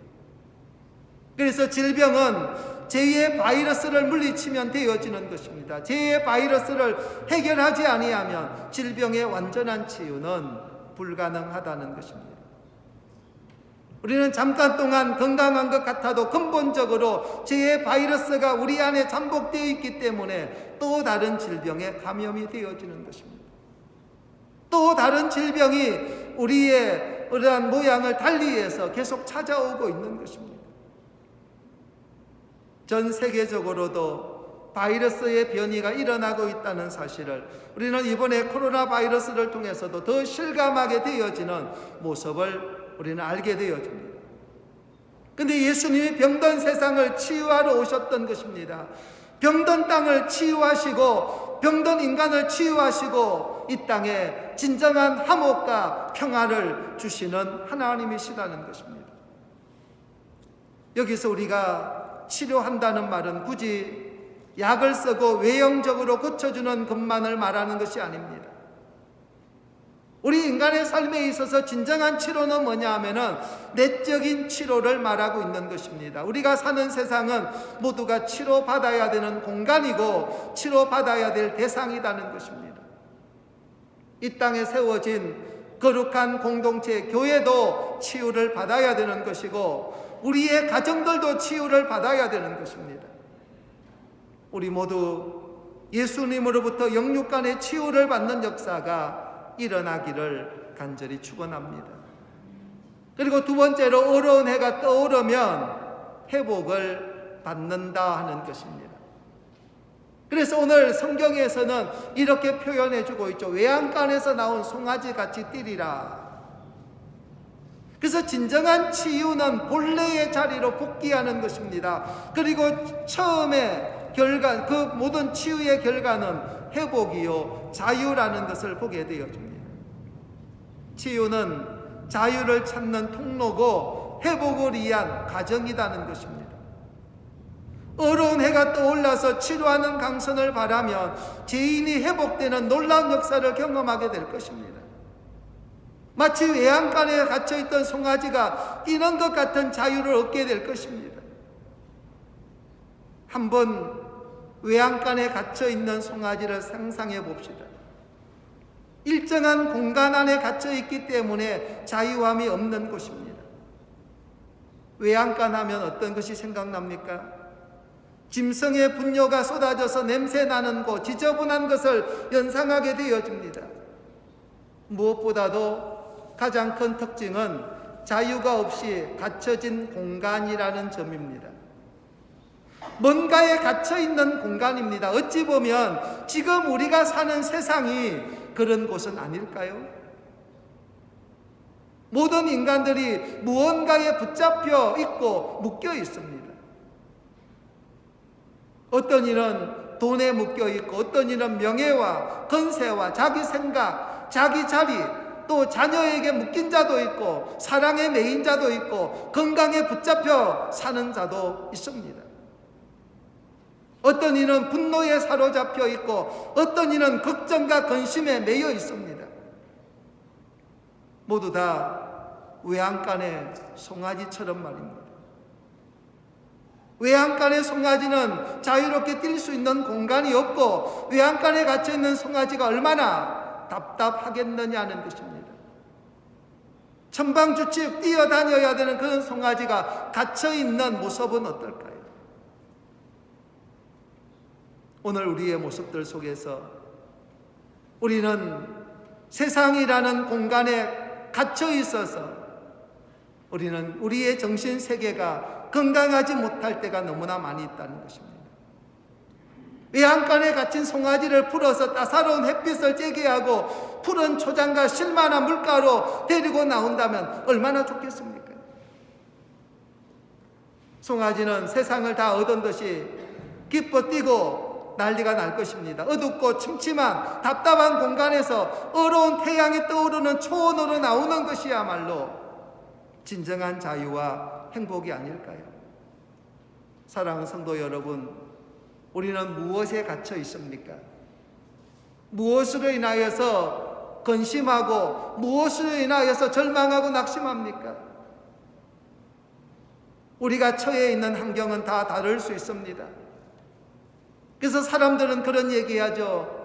그래서 질병은 제2의 바이러스를 물리치면 되어지는 것입니다. 제2의 바이러스를 해결하지 아니하면 질병의 완전한 치유는 불가능하다는 것입니다. 우리는 잠깐 동안 건강한 것 같아도 근본적으로 제2의 바이러스가 우리 안에 잠복되어 있기 때문에 또 다른 질병에 감염이 되어지는 것입니다. 또 다른 질병이 우리의 어떠한 모양을 달리해서 계속 찾아오고 있는 것입니다. 전 세계적으로도 바이러스의 변이가 일어나고 있다는 사실을 우리는 이번에 코로나 바이러스를 통해서도 더 실감하게 되어지는 모습을 우리는 알게 되어집니다. 그런데 예수님이 병든 세상을 치유하러 오셨던 것입니다. 병든 땅을 치유하시고 병든 인간을 치유하시고 이 땅에 진정한 화목과 평화를 주시는 하나님이시라는 것입니다. 여기서 우리가 치료한다는 말은 굳이 약을 쓰고 외형적으로 고쳐주는 것만을 말하는 것이 아닙니다. 우리 인간의 삶에 있어서 진정한 치료는 뭐냐 하면은 내적인 치료를 말하고 있는 것입니다. 우리가 사는 세상은 모두가 치료받아야 되는 공간이고 치료받아야 될 대상이라는 것입니다. 이 땅에 세워진 거룩한 공동체 교회도 치유를 받아야 되는 것이고 우리의 가정들도 치유를 받아야 되는 것입니다. 우리 모두 예수님으로부터 영육 간의 치유를 받는 역사가 일어나기를 간절히 축원합니다. 그리고 두 번째로 어려운 해가 떠오르면 회복을 받는다 하는 것입니다. 그래서 오늘 성경에서는 이렇게 표현해 주고 있죠. 외양간에서 나온 송아지 같이 뛰리라. 그래서 진정한 치유는 본래의 자리로 복귀하는 것입니다. 그리고 처음에 결과, 그 모든 치유의 결과는 회복이요 자유라는 것을 보게 되어집니다. 치유는 자유를 찾는 통로고 회복을 위한 과정이라는 것입니다. 어려운 해가 떠올라서 치료하는 강선을 바라면 죄인이 회복되는 놀라운 역사를 경험하게 될 것입니다. 마치 외양간에 갇혀있던 송아지가 뛰는 것 같은 자유를 얻게 될 것입니다. 한번 외양간에 갇혀있는 송아지를 상상해 봅시다. 일정한 공간 안에 갇혀있기 때문에 자유함이 없는 곳입니다. 외양간 하면 어떤 것이 생각납니까? 짐승의 분뇨가 쏟아져서 냄새나는 곳, 지저분한 것을 연상하게 되어집니다. 무엇보다도 가장 큰 특징은 자유가 없이 갇혀진 공간이라는 점입니다. 뭔가에 갇혀있는 공간입니다. 어찌 보면 지금 우리가 사는 세상이 그런 곳은 아닐까요? 모든 인간들이 무언가에 붙잡혀 있고 묶여 있습니다. 어떤 이는 돈에 묶여 있고, 어떤 이는 명예와 건세와 자기 생각, 자기 자리, 또 자녀에게 묶인 자도 있고, 사랑에 매인 자도 있고, 건강에 붙잡혀 사는 자도 있습니다. 어떤 이는 분노에 사로잡혀 있고, 어떤 이는 걱정과 근심에 매여 있습니다. 모두 다 외양간의 송아지처럼 말입니다. 외양간의 송아지는 자유롭게 뛸 수 있는 공간이 없고, 외양간에 갇혀있는 송아지가 얼마나 답답하겠느냐는 것입니다. 천방주축 뛰어다녀야 되는 그런 송아지가 갇혀있는 모습은 어떨까요? 오늘 우리의 모습들 속에서 우리는 세상이라는 공간에 갇혀 있어서 우리는 우리의 정신세계가 건강하지 못할 때가 너무나 많이 있다는 것입니다. 외양간에 갇힌 송아지를 풀어서 따사로운 햇빛을 쬐게 하고 푸른 초장과 실만한 물가로 데리고 나온다면 얼마나 좋겠습니까? 송아지는 세상을 다 얻은 듯이 기뻐 뛰고 난리가 날 것입니다. 어둡고 침침한 답답한 공간에서 어려운 태양이 떠오르는 초원으로 나오는 것이야말로 진정한 자유와 행복이 아닐까요? 사랑하는 성도 여러분, 우리는 무엇에 갇혀 있습니까? 무엇으로 인하여서 근심하고 무엇으로 인하여서 절망하고 낙심합니까? 우리가 처해 있는 환경은 다 다를 수 있습니다. 그래서 사람들은 그런 얘기하죠.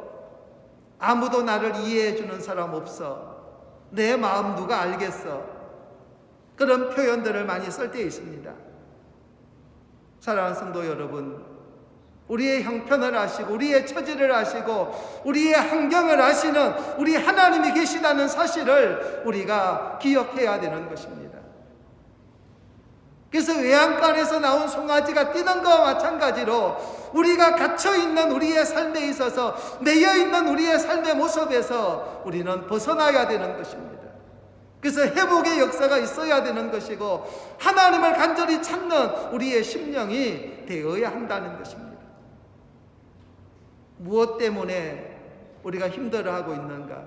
아무도 나를 이해해 주는 사람 없어. 내 마음 누가 알겠어. 그런 표현들을 많이 쓸 때 있습니다. 사랑하는 성도 여러분, 우리의 형편을 아시고 우리의 처지를 아시고 우리의 환경을 아시는 우리 하나님이 계시다는 사실을 우리가 기억해야 되는 것입니다. 그래서 외양간에서 나온 송아지가 뛰는 것과 마찬가지로 우리가 갇혀있는 우리의 삶에 있어서 매여있는 우리의 삶의 모습에서 우리는 벗어나야 되는 것입니다. 그래서 회복의 역사가 있어야 되는 것이고 하나님을 간절히 찾는 우리의 심령이 되어야 한다는 것입니다. 무엇 때문에 우리가 힘들어하고 있는가?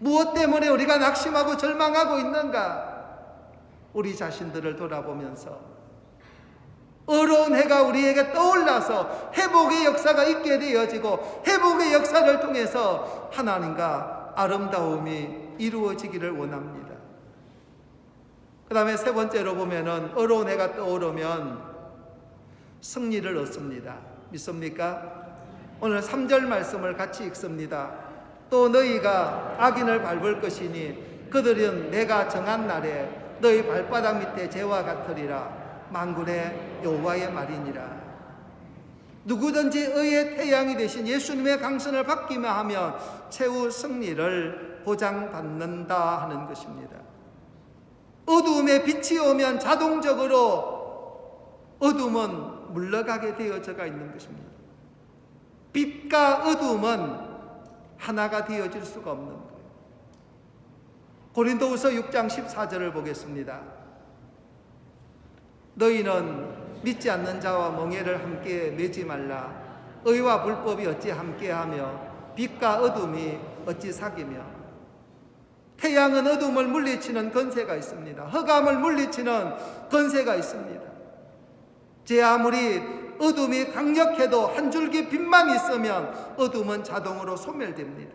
무엇 때문에 우리가 낙심하고 절망하고 있는가? 우리 자신들을 돌아보면서 어려운 해가 우리에게 떠올라서 회복의 역사가 있게 되어지고 회복의 역사를 통해서 하나님과 아름다움이 이루어지기를 원합니다. 그 다음에 세 번째로 보면은 어려운 해가 떠오르면 승리를 얻습니다. 믿습니까? 오늘 3절 말씀을 같이 읽습니다. 또 너희가 악인을 밟을 것이니 그들은 내가 정한 날에 너희 발바닥 밑에 재와 같으리라. 만군의 여호와의 말이니라. 누구든지 의의 태양이 되신 예수님의 강선을 받기만 하면 최후 승리를 보장받는다 하는 것입니다. 어두움에 빛이 오면 자동적으로 어둠은 물러가게 되어져가 있는 것입니다. 빛과 어둠은 하나가 되어질 수가 없는 거예요. 고린도후서 6장 14절을 보겠습니다. 너희는 믿지 않는 자와 멍에를 함께 매지 말라. 의와 불법이 어찌 함께하며 빛과 어둠이 어찌 사귀며. 태양은 어둠을 물리치는 권세가 있습니다. 흑암을 물리치는 권세가 있습니다. 제 아무리 어둠이 강력해도 한 줄기 빛만 있으면 어둠은 자동으로 소멸됩니다.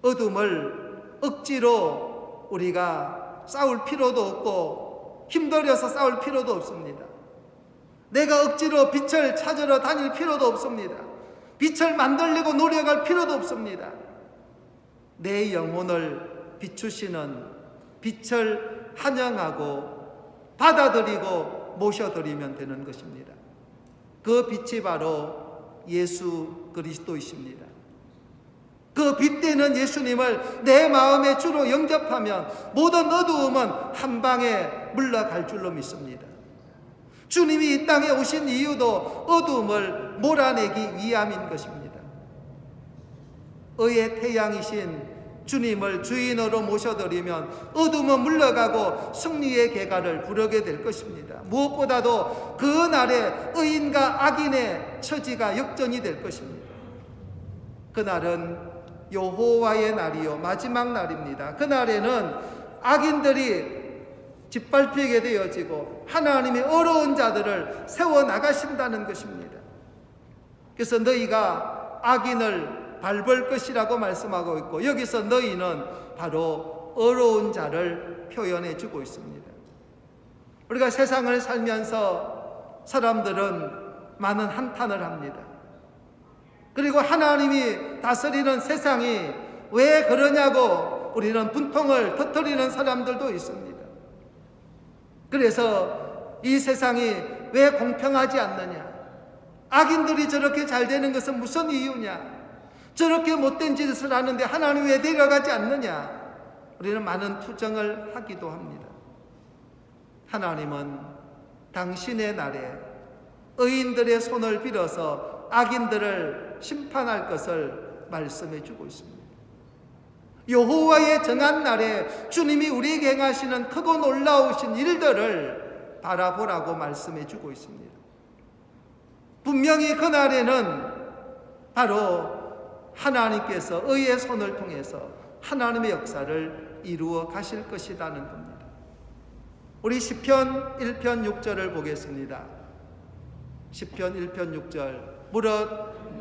어둠을 억지로 우리가 싸울 필요도 없고 힘들여서 싸울 필요도 없습니다. 내가 억지로 빛을 찾으러 다닐 필요도 없습니다. 빛을 만들려고 노력할 필요도 없습니다. 내 영혼을 비추시는 빛을 환영하고 받아들이고 모셔드리면 되는 것입니다. 그 빛이 바로 예수 그리스도이십니다. 그 빛되는 예수님을 내 마음의 주로 영접하면 모든 어두움은 한 방에 물러갈 줄로 믿습니다. 주님이 이 땅에 오신 이유도 어두움을 몰아내기 위함인 것입니다. 의의 태양이신 주님을 주인으로 모셔드리면 어둠은 물러가고 승리의 계가를 부르게 될 것입니다. 무엇보다도 그 날에 의인과 악인의 처지가 역전이 될 것입니다. 그날은 여호와의 날이요 마지막 날입니다. 그날에는 악인들이 짓밟히게 되어지고 하나님의 어려운 자들을 세워나가신다는 것입니다. 그래서 너희가 악인을 밟을 것이라고 말씀하고 있고, 여기서 너희는 바로 어려운 자를 표현해 주고 있습니다. 우리가 세상을 살면서 사람들은 많은 한탄을 합니다. 그리고 하나님이 다스리는 세상이 왜 그러냐고 우리는 분통을 터뜨리는 사람들도 있습니다. 그래서 이 세상이 왜 공평하지 않느냐, 악인들이 저렇게 잘 되는 것은 무슨 이유냐, 저렇게 못된 짓을 하는데 하나님 왜 데려가지 않느냐, 우리는 많은 투정을 하기도 합니다. 하나님은 당신의 날에 의인들의 손을 빌어서 악인들을 심판할 것을 말씀해 주고 있습니다. 여호와의 정한 날에 주님이 우리에게 행하시는 크고 놀라우신 일들을 바라보라고 말씀해 주고 있습니다. 분명히 그날에는 바로 하나님께서 의의 손을 통해서 하나님의 역사를 이루어 가실 것이라는 겁니다. 우리 시편 1편 6절을 보겠습니다. 시편 1편 6절. 무릇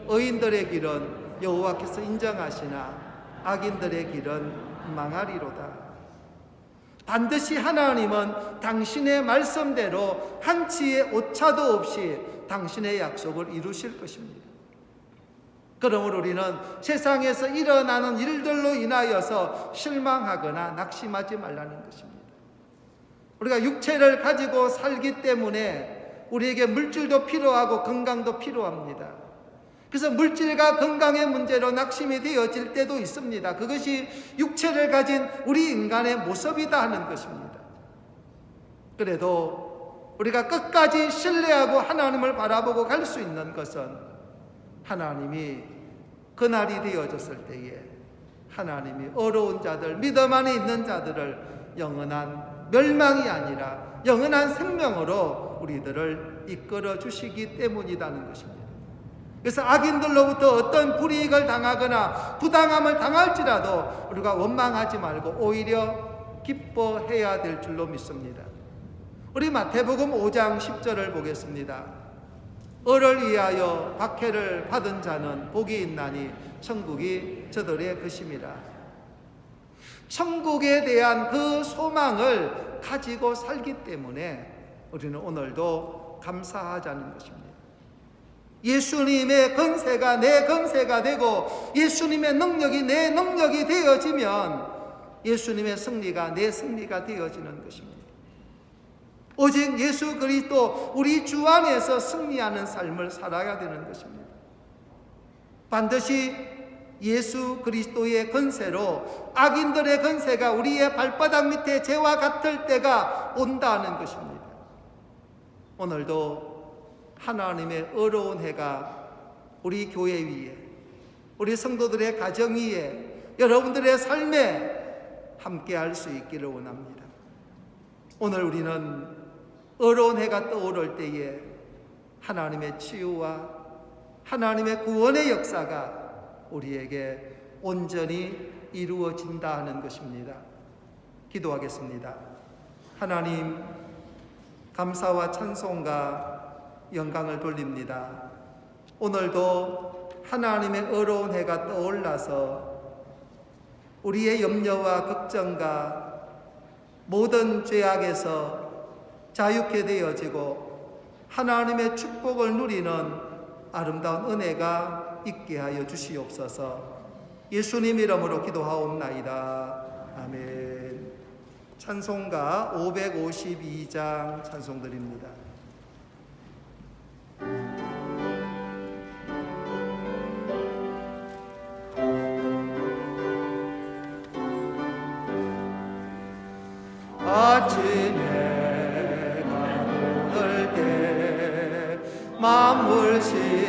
의인들의 길은 여호와께서 인정하시나 악인들의 길은 망하리로다. 반드시 하나님은 당신의 말씀대로 한치의 오차도 없이 당신의 약속을 이루실 것입니다. 그러므로 우리는 세상에서 일어나는 일들로 인하여서 실망하거나 낙심하지 말라는 것입니다. 우리가 육체를 가지고 살기 때문에 우리에게 물질도 필요하고 건강도 필요합니다. 그래서 물질과 건강의 문제로 낙심이 되어질 때도 있습니다. 그것이 육체를 가진 우리 인간의 모습이다 하는 것입니다. 그래도 우리가 끝까지 신뢰하고 하나님을 바라보고 갈 수 있는 것은 하나님이 그날이 되어졌을 때에 하나님이 어려운 자들, 믿음 안에 있는 자들을 영원한 멸망이 아니라 영원한 생명으로 우리들을 이끌어 주시기 때문이라는 것입니다. 그래서 악인들로부터 어떤 불이익을 당하거나 부당함을 당할지라도 우리가 원망하지 말고 오히려 기뻐해야 될 줄로 믿습니다. 우리 마태복음 5장 10절을 보겠습니다. 을을 위하여 박해를 받은 자는 복이 있나니 천국이 저들의 것임이라. 천국에 대한 그 소망을 가지고 살기 때문에 우리는 오늘도 감사하자는 것입니다. 예수님의 권세가 내 권세가 되고 예수님의 능력이 내 능력이 되어지면 예수님의 승리가 내 승리가 되어지는 것입니다. 오직 예수 그리스도 우리 주 안에서 승리하는 삶을 살아야 되는 것입니다. 반드시 예수 그리스도의 권세로 악인들의 권세가 우리의 발바닥 밑에 재와 같을 때가 온다는 것입니다. 오늘도 하나님의 어려운 해가 우리 교회 위에, 우리 성도들의 가정 위에, 여러분들의 삶에 함께 할 수 있기를 원합니다. 오늘 우리는 어려운 해가 떠오를 때에 하나님의 치유와 하나님의 구원의 역사가 우리에게 온전히 이루어진다 하는 것입니다. 기도하겠습니다. 하나님, 감사와 찬송과 영광을 돌립니다. 오늘도 하나님의 어려운 해가 떠올라서 우리의 염려와 걱정과 모든 죄악에서 자유케 되어지고 하나님의 축복을 누리는 아름다운 은혜가 있게 하여 주시옵소서. 예수님 이름으로 기도하옵나이다. 아멘. 찬송가 552장 찬송드립니다. 아침에 가보들 때 만물 신선하여라.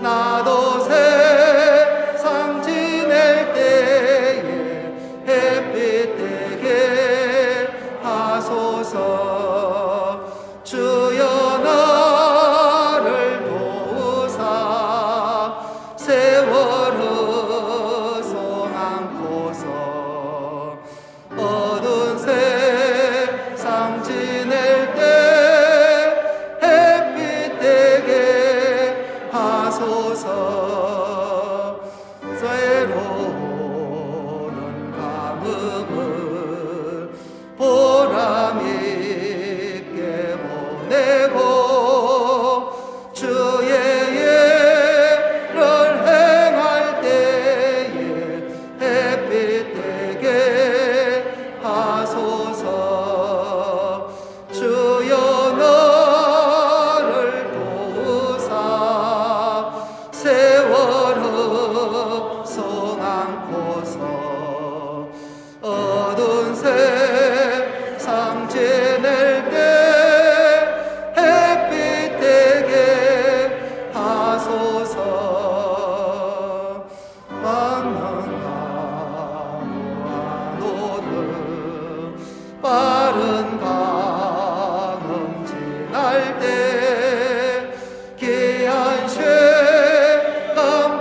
나도 새 하소서. 쇠로는 감흥을 보람 있게 보내고 주의 예를 행할 때에 햇빛 되게 하소서. 주여 너를 도우사 세월을 송안고서 어두운 세상 지낼 때 햇빛 되게 하소서. 방랑하고 안 오는 빠른 강음 지날 때 귀한 시간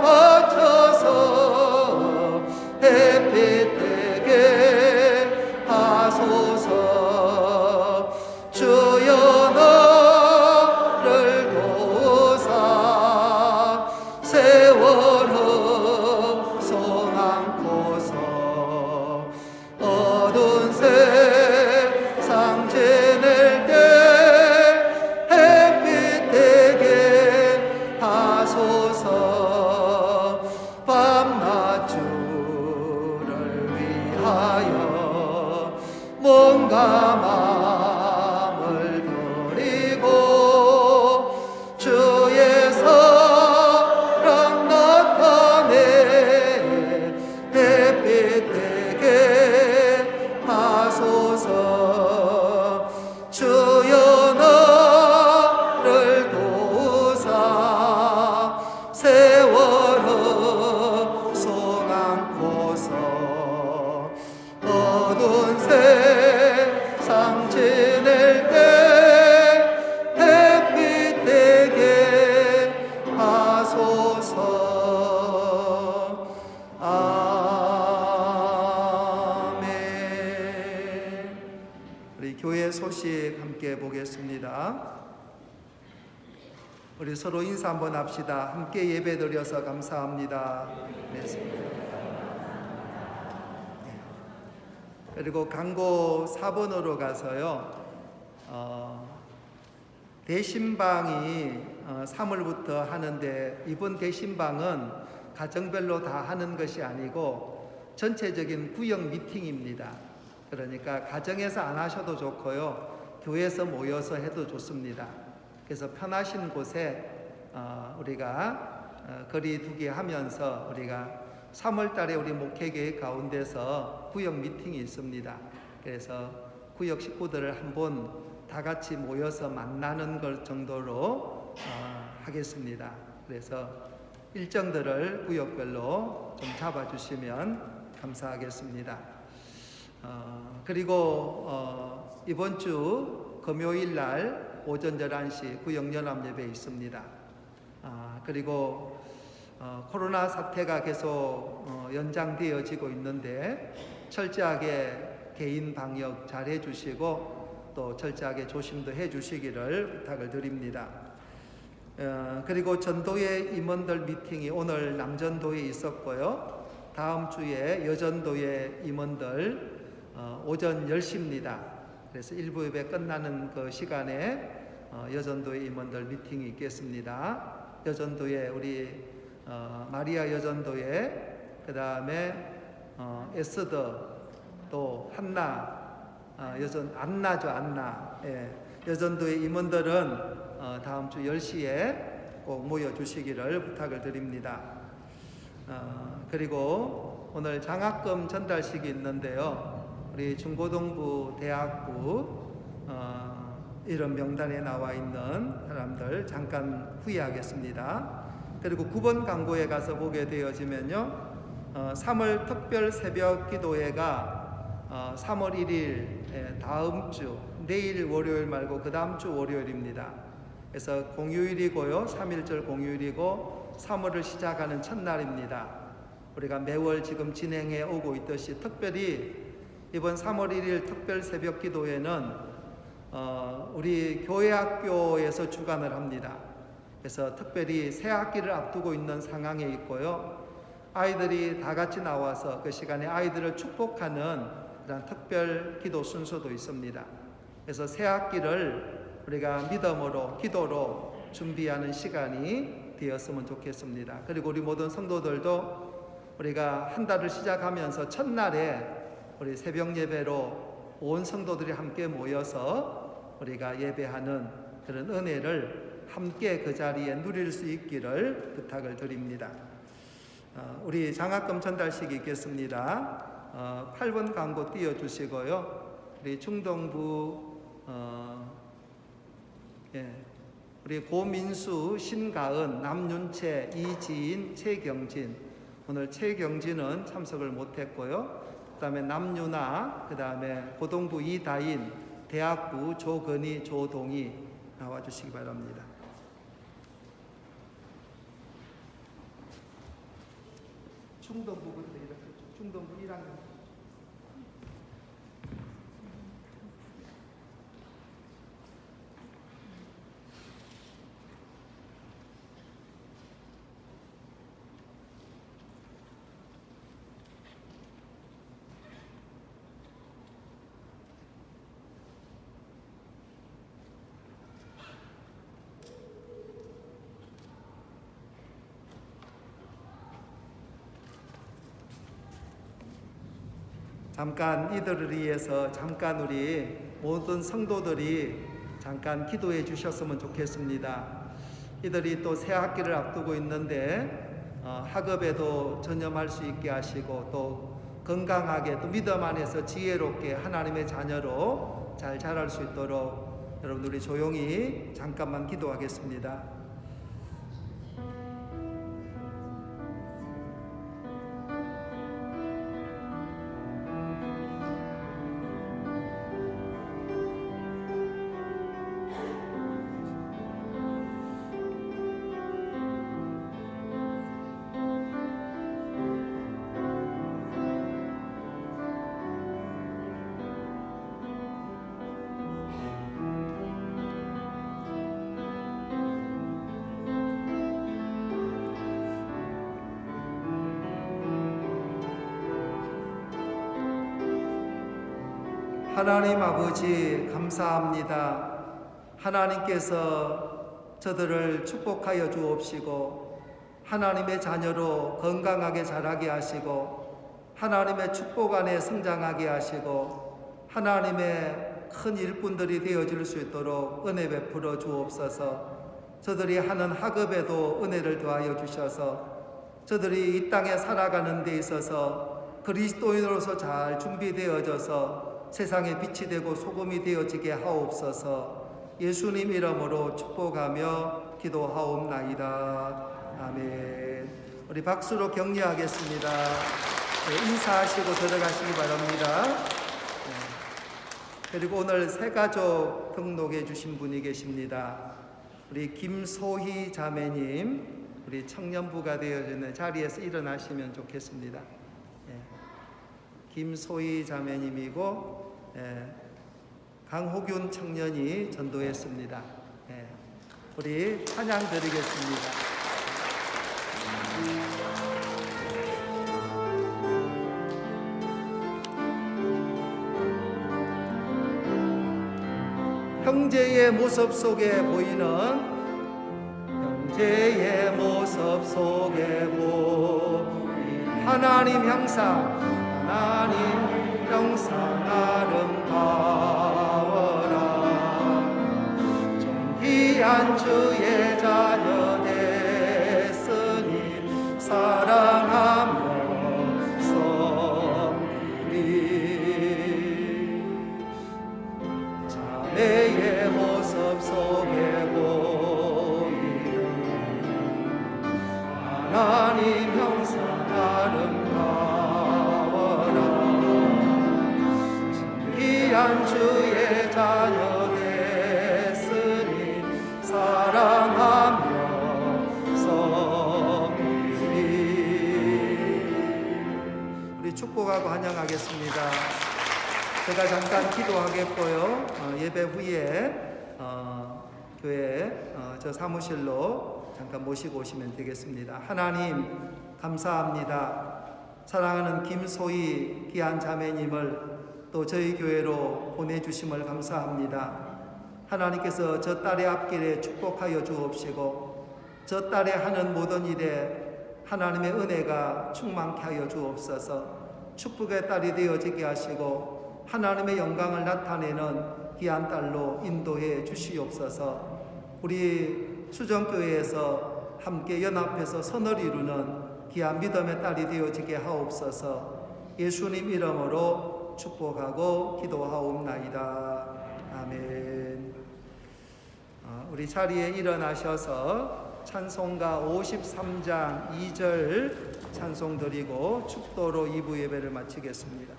바쳐서 햇빛 되게 하소서. 주여 너를 도우사 세월을 송안고서 어두운 세상 지낼 때 햇빛 되게 하소서. 밤낮 주를 위하여 몸과 마음을 드리고 주의 사랑 나타내 햇빛 되게 하소서. 주여 너를 도우사 세월을 송안고서 어두운 세상 지낼 때 햇빛 되게 하소서. 아멘. 우리 교회 소식 함께 보겠습니다. 우리 서로 인사 한번 합시다. 함께 예배 드려서 감사합니다. 네. 그리고 강고 4번으로 가서요. 대신방이 3월부터 하는데 이번 대신방은 가정별로 다 하는 것이 아니고 전체적인 구역 미팅입니다. 그러니까 가정에서 안 하셔도 좋고요. 교회에서 모여서 해도 좋습니다. 그래서 편하신 곳에 우리가 거리 두기 하면서 우리가 3월 달에 우리 목회계획 가운데서 구역 미팅이 있습니다. 그래서 구역 식구들을 한번 다 같이 모여서 만나는 것 정도로 하겠습니다. 그래서 일정들을 구역별로 좀 잡아주시면 감사하겠습니다. 그리고 이번 주 금요일 날 오전 11시 구역 연합 예배 있습니다. 그리고 코로나 사태가 계속 연장되어지고 있는데 철저하게 개인 방역 잘 해주시고 또 철저하게 조심도 해주시기를 부탁을 드립니다. 그리고 전도회 임원들 미팅이 오늘 남전도에 있었고요. 다음 주에 여전도회 임원들 오전 10시입니다. 그래서 일부 예배 끝나는 그 시간에 여전도회 임원들 미팅이 있겠습니다. 여전도회 우리 마리아 여전도회, 그 다음에 에스더, 또 한나, 안나죠, 안나. 예. 여전도회 임원들은 다음 주 10시에 꼭 모여주시기를 부탁을 드립니다. 그리고 오늘 장학금 전달식이 있는데요. 우리 중고등부, 대학부 이런 명단에 나와 있는 사람들 잠깐 후회하겠습니다. 그리고 9번 강고에 가서 보게 되어지면요. 3월 특별 새벽 기도회가 3월 1일 다음 주 내일 월요일 말고 그 다음 주 월요일입니다. 그래서 공휴일이고요. 3.1절 공휴일이고 3월을 시작하는 첫날입니다. 우리가 매월 지금 진행해 오고 있듯이 특별히 이번 3월 1일 특별 새벽 기도회는 우리 교회 학교에서 주관을 합니다. 그래서 특별히 새 학기를 앞두고 있는 상황에 있고요. 아이들이 다 같이 나와서 그 시간에 아이들을 축복하는 그런 특별 기도 순서도 있습니다. 그래서 새 학기를 우리가 믿음으로 기도로 준비하는 시간이 되었으면 좋겠습니다. 그리고 우리 모든 성도들도 우리가 한 달을 시작하면서 첫날에 우리 새벽 예배로 온 성도들이 함께 모여서 우리가 예배하는 그런 은혜를 함께 그 자리에 누릴 수 있기를 부탁을 드립니다. 우리 장학금 전달식이 있겠습니다. 8번 광고 띄워주시고요. 우리 충동부 우리 고민수, 신가은, 남윤채, 이지인, 최경진. 오늘 최경진은 참석을 못했고요. 그 다음에 남윤아, 그 다음에 고동부 이다인, 대학부 조건희, 조동희 나와주시기 바랍니다. 충동부부터 이렇게 충동부 1학년. 잠깐 이들을 위해서 잠깐 우리 모든 성도들이 잠깐 기도해 주셨으면 좋겠습니다. 이들이 또 새 학기를 앞두고 있는데 학업에도 전념할 수 있게 하시고 또 건강하게 또 믿음 안에서 지혜롭게 하나님의 자녀로 잘 자랄 수 있도록 여러분 우리 조용히 잠깐만 기도하겠습니다. 하나님 아버지 감사합니다. 하나님께서 저들을 축복하여 주옵시고 하나님의 자녀로 건강하게 자라게 하시고 하나님의 축복 안에 성장하게 하시고 하나님의 큰 일꾼들이 되어줄 수 있도록 은혜 베풀어 주옵소서. 저들이 하는 학업에도 은혜를 더하여 주셔서 저들이 이 땅에 살아가는 데 있어서 그리스도인으로서 잘 준비되어져서 세상에 빛이 되고 소금이 되어지게 하옵소서. 예수님 이름으로 축복하며 기도하옵나이다. 아멘. 우리 박수로 격려하겠습니다. 인사하시고 들어가시기 바랍니다. 그리고 오늘 새 가족 등록해 주신 분이 계십니다. 우리 김소희 자매님, 우리 청년부가 되어지는 자리에서 일어나시면 좋겠습니다. 김소희 자매님이고 강호균 청년이 전도했습니다. 우리 찬양 드리겠습니다. 형제의 모습 속에 보이는 형제의 모습 속에 보이는 하나님 형상 하나님 형상 아름다워라. 존귀한 주의 자녀 됐으니 사랑하며 섬기리. 자매의 모습 속에 보이는 하나님 형상 아름다워라. 주의 자녀 됐으니 사랑하며 섬기리. 우리 축복하고 환영하겠습니다. 제가 잠깐 기도하겠고요. 예배 후에 교회 저 사무실로 잠깐 모시고 오시면 되겠습니다. 하나님 감사합니다. 사랑하는 김소희 귀한 자매님을 또 저희 교회로 보내주심을 감사합니다. 하나님께서 저 딸의 앞길에 축복하여 주옵시고 저 딸의 하는 모든 일에 하나님의 은혜가 충만케 하여 주옵소서. 축복의 딸이 되어지게 하시고 하나님의 영광을 나타내는 귀한 딸로 인도해 주시옵소서. 우리 수정교회에서 함께 연합해서 선을 이루는 귀한 믿음의 딸이 되어지게 하옵소서. 예수님 이름으로 축복하고 기도하옵나이다. 아멘. 우리 자리에 일어나셔서 찬송가 53장 2절 찬송 드리고 축도로 2부 예배를 마치겠습니다.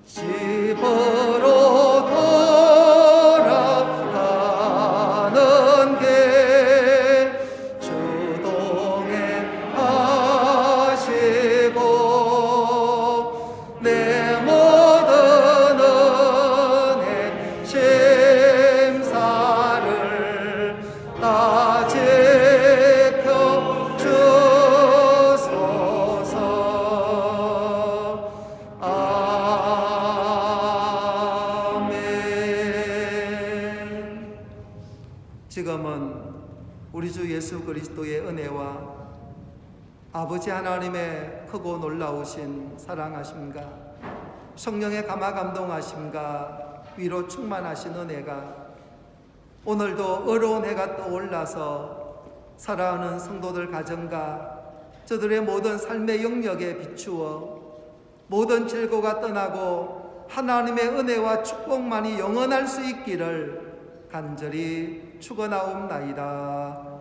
집으로 돌아가는 길 주동에 하시고 내 모든 은혜 심사를 다 지켜 주소서. 지금은 우리 주 예수 그리스도의 은혜와 아버지 하나님의 크고 놀라우신 사랑하심과 성령의 감화 감동하심과 위로 충만하신 은혜가 오늘도 어려운 해가 떠올라서 사랑하는 성도들 가정과 저들의 모든 삶의 영역에 비추어 모든 질고가 떠나고 하나님의 은혜와 축복만이 영원할 수 있기를 간절히 축원하옵나이다.